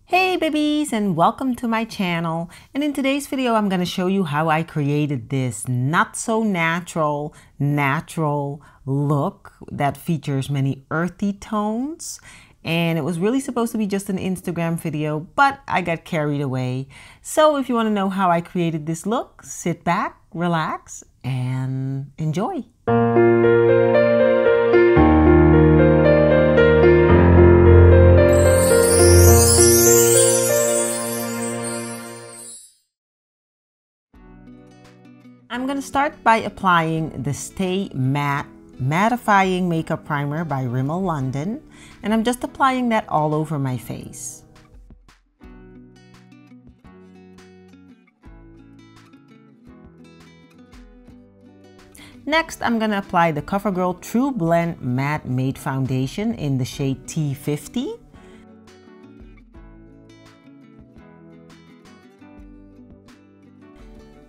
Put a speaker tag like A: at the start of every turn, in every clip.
A: Hey babies, and welcome to my channel. And in today's video I'm going to show you how I created this not so natural look that features many earthy tones. And it was really supposed to be just an Instagram video, but I got carried away. So if you want to know how I created this look, sit back, relax, and enjoy. I'm going to start by applying the Stay Matte Mattifying Makeup Primer by Rimmel London, and I'm just applying that all over my face. Next, I'm going to apply the CoverGirl Trublend Matte Made Foundation in the shade T50.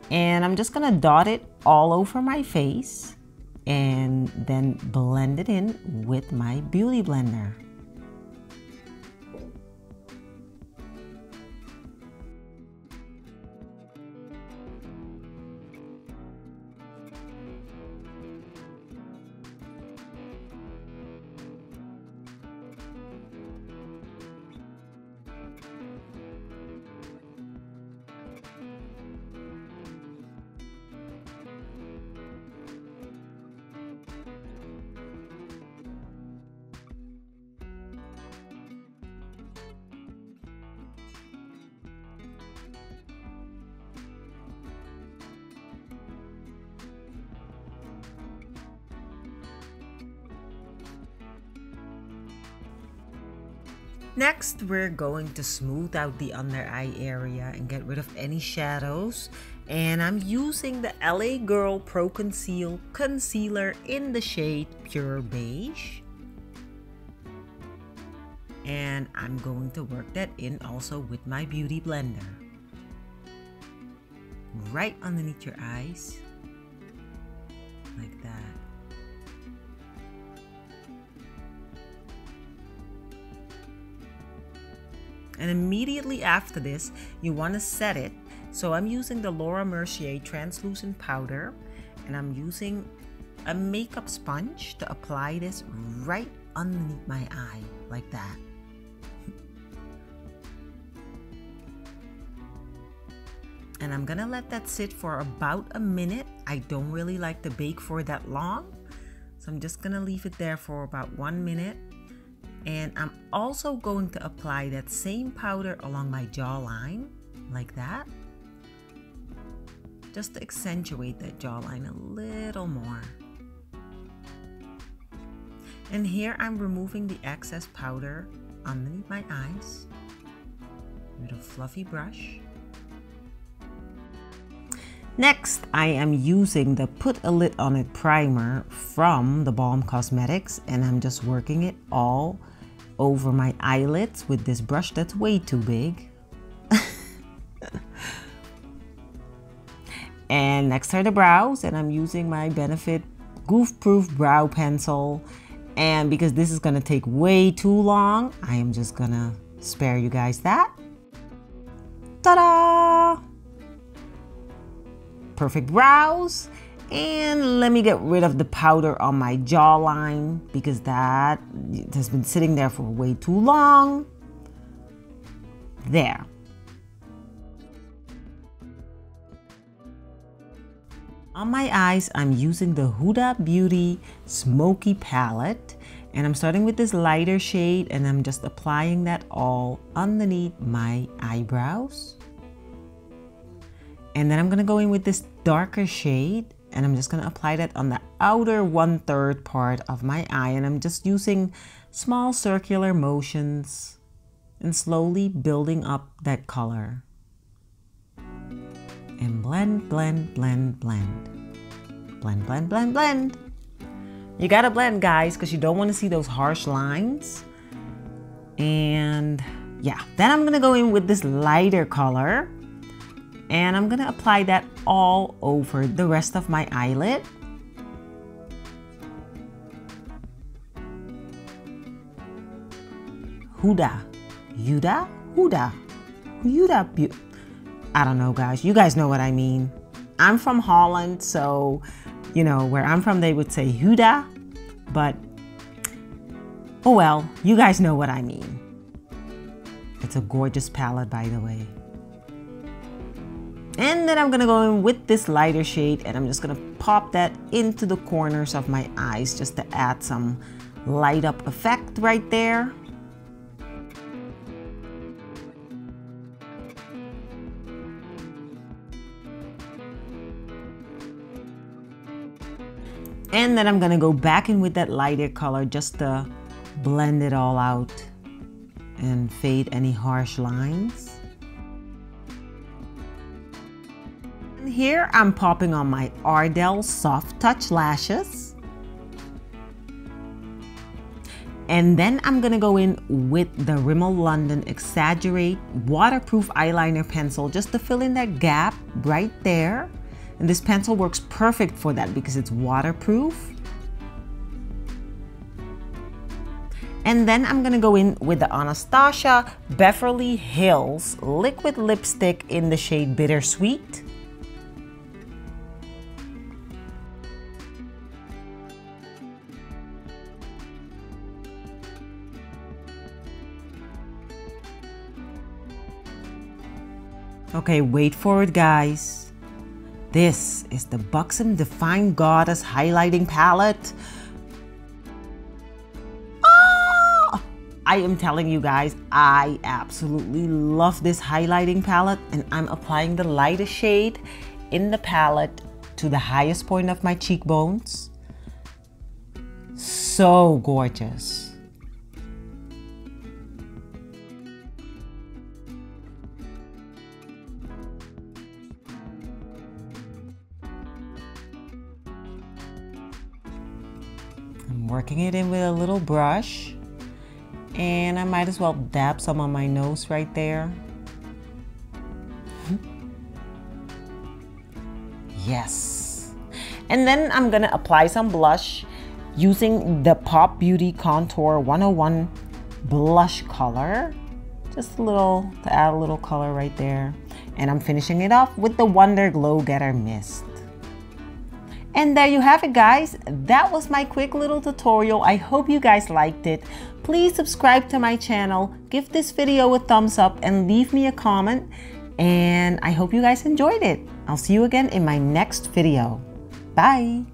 A: And I'm just gonna dot it all over my face and then blend it in with my beauty blender. Next, we're going to smooth out the under eye area and get rid of any shadows. And I'm using the LA Girl Pro Conceal Concealer in the shade Pure Beige. And I'm going to work that in also with my beauty blender. Right underneath your eyes, like that. And immediately after this, you want to set it. So I'm using the Mercier translucent powder, and I'm using a makeup sponge to apply this right underneath my eye, like that. And I'm gonna let that sit for about a minute. I don't really like to bake for that long, so I'm just gonna leave it there for about 1 minute. And I'm also going to apply that same powder along my jawline, like that, just to accentuate that jawline a little more. And here I'm removing the excess powder underneath my eyes with a fluffy brush. Next, I am using the Put a Lid on It primer from the Balm Cosmetics, and I'm just working it all over my eyelids with this brush that's way too big. And next are the brows, and I'm using my Benefit Goof Proof Brow Pencil. And because this is gonna take way too long, I am just gonna spare you guys that. Ta-da! Perfect brows. And let me get rid of the powder on my jawline because that has been sitting there for way too long. There. On my eyes, I'm using the Huda Beauty Smokey palette, and I'm starting with this lighter shade, and I'm just applying that all underneath my eyebrows. And then I'm gonna go in with this darker shade, and I'm just going to apply that on the outer 1/3 part of my eye. And I'm just using small circular motions and slowly building up that color. And blend, blend, blend, blend. Blend, blend, blend, blend. You gotta blend, guys, because you don't want to see those harsh lines. And yeah, then I'm going to go in with this lighter color. And I'm gonna apply that all over the rest of my eyelid. Huda, Huda. I don't know, guys. You guys know what I mean. I'm from Holland, so, you know, where I'm from, they would say Huda. But, oh well, you guys know what I mean. It's a gorgeous palette, by the way. And then I'm gonna go in with this lighter shade, and I'm just gonna pop that into the corners of my eyes just to add some light up effect right there. And then I'm gonna go back in with that lighter color just to blend it all out and fade any harsh lines. And here I'm popping on my Ardel Soft Touch lashes. And then I'm gonna go in with the Rimmel London Exaggerate waterproof eyeliner pencil just to fill in that gap right there. And this pencil works perfect for that because it's waterproof. And then I'm gonna go in with the Anastasia Beverly Hills liquid lipstick in the shade Bittersweet. Okay, wait for it, guys. This is the Buxom Define Goddess highlighting palette. Oh, I am telling you guys, I absolutely love this highlighting palette, and I'm applying the lightest shade in the palette to the highest point of my cheekbones. So gorgeous. I'm working it in with a little brush, and I might as well dab some on my nose right there. Yes. And then I'm gonna apply some blush using the Pop Beauty Contour 101 blush color. Just a little, to add a little color right there. And I'm finishing it off with the Wonder Glow Getter Mist. And there you have it, guys. That was my quick little tutorial. I hope you guys liked it. Please subscribe to my channel, give this video a thumbs up, and leave me a comment. And I hope you guys enjoyed it. I'll see you again in my next video. Bye.